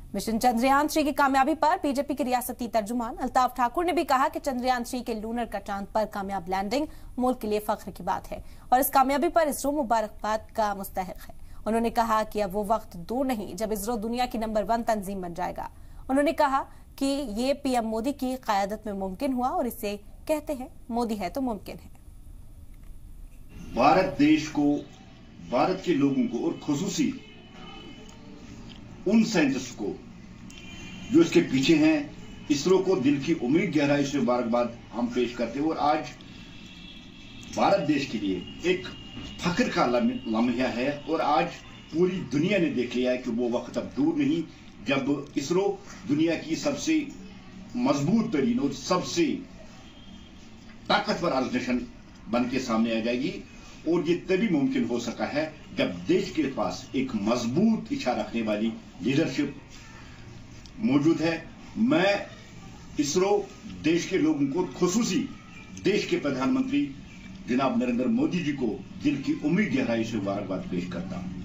Mission Chandrayaan-3 की कामयाबी पर बीजेपी के रियासती तर्जुमान अल्ताफ ठाकुर ने भी कहा कि चंद्रयान-3 के लूनर का चांद पर कामयाब लैंडिंग मुल्क के लिए फख्र की बात है और इस कामयाबी पर इसरो मुबारकबाद का मुस्तहिक है। उन्होंने कहा कि अब वो वक्त दूर नहीं जब इसरो दुनिया की नंबर 1 तंजीम बन जाएगा। उन्होंने कहा कि ये पीएम मोदी की क़यादत में मुमकिन हुआ और इसे कहते हैं मोदी है तो मुमकिन है। भारत देश को, भारत के लोगों को और खुसूसी उन साइंटिस्ट को जो इसके पीछे हैं, इसरो को दिल की उम्मीद गहराई से मुबारकबाद हम पेश करते हैं। और आज भारत देश के लिए एक फख्र का लम्हा है और आज पूरी दुनिया ने देख लिया है कि वो वक्त अब दूर नहीं जब इसरो दुनिया की सबसे मजबूत तरीन और सबसे ताकतवर ऑर्गेनाइजेशन बन के सामने आ जाएगी। और ये तभी मुमकिन हो सका है जब देश के पास एक मजबूत इच्छा रखने वाली लीडरशिप मौजूद है। मैं इसरो देश के लोगों को, खुसूसी देश के प्रधानमंत्री जनाब नरेंद्र मोदी जी को दिल की उम्मीद गहराई से मुबारकबाद पेश करता हूं।